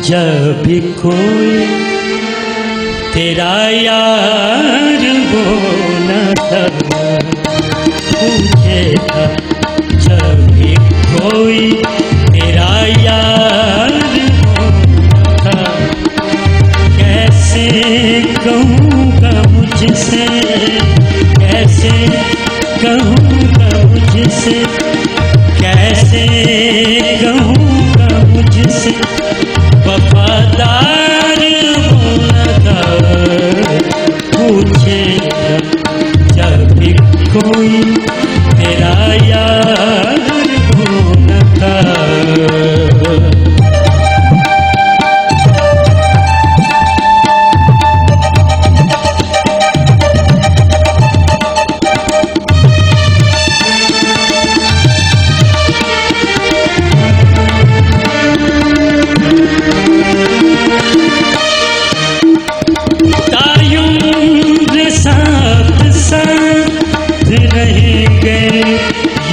जब भी कोई तेरा यार वो न पूछेगा, जब भी कोई तेरा यार वो न, कैसे कहूँगा मुझसे, कैसे कहूँगा मुझसे, कैसे कहूँगा मुझसे वफादार होना, पूछेगा जब भी कोई तेरा यार होना था।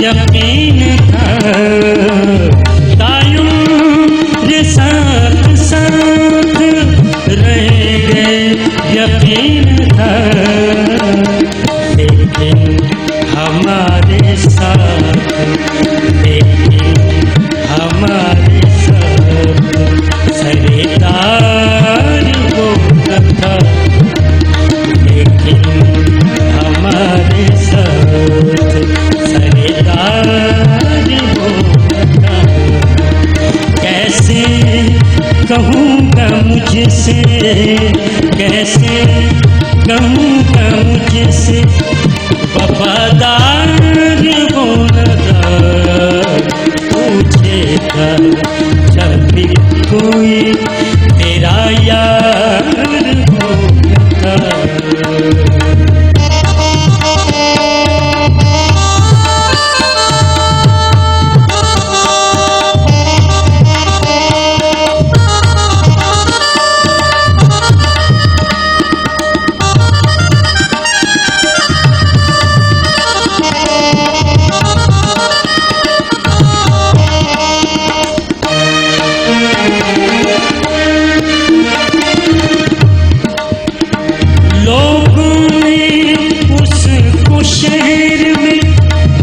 यकीन था तायुम्र साथ साथ रहेंगे, यकीन था, लेकिन हमारे साथ, लेकिन हमारे साथ सरेदार वो न था, लेकिन हमारे साथ कैसे कहूँगा मुझसे, कैसे कहूँगा मुझसे वफादार होना, पूछेगा जब भी कोई तेरा यार होगा।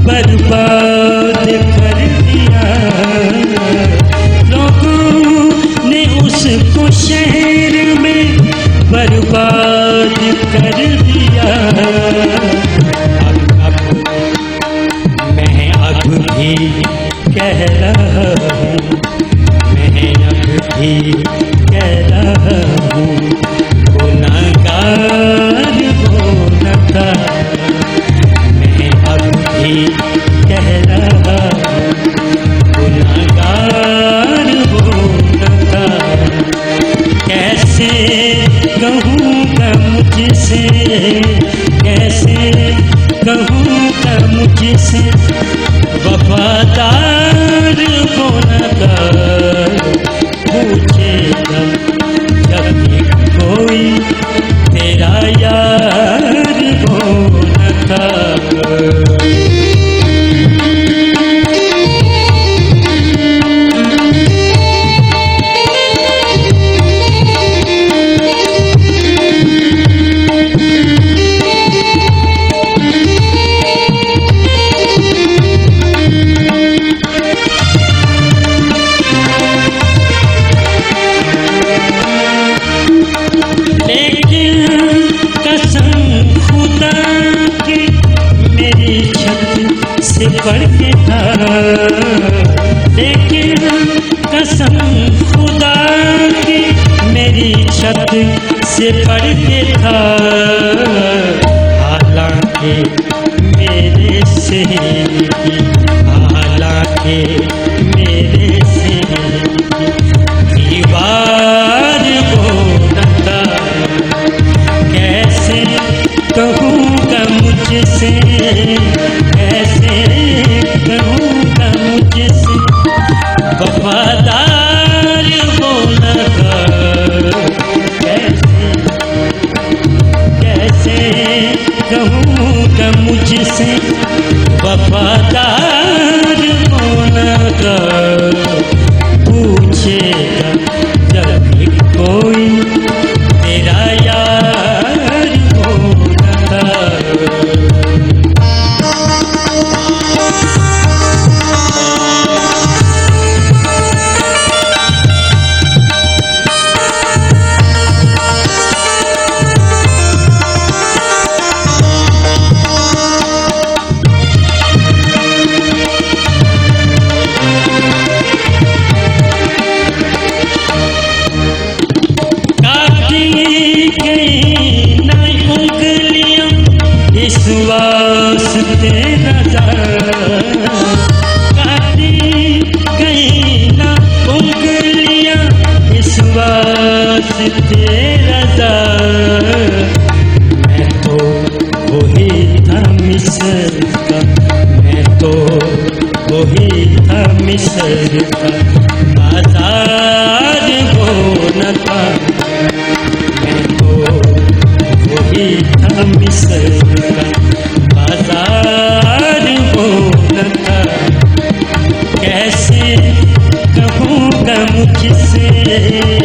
बर्बाद कर दिया, लोगों ने उसको शहर में बर्बाद कर दिया। मैं अब भी कह रहा हूँ, मैं अब भी कह रहा हूँ, गुनाहगार वो न था, कह रहा गुनाहगार वो न था, कैसे कहूँगा मुझसे, कैसे कहूँगा मुझसे वफादार वो न था, पूछेगा जब भी कोई तेरा यार वो न था। से पढ़ के था, लेकिन कसम खुदा की मेरी छत से पढ़ के था, हालांकि मेरे से, हालांकि मेरे से दीवार वो न था, कैसे कहूँगा मुझसे, कैसे कहूँगा मुझसे वफादार वो न था, कैसे कैसे कहूँगा मुझसे वफादार वो न था, पूछेगा जब वास्ते नजर काटी गई ना उंगलियां इस वास्ते नजर मैं तो वही था मिस्र का मैं तो वही था मिस्र का बाजार वो न था मैं तो वही था मिस्र का बाजार वो न था कैसे कहूँ गम किसे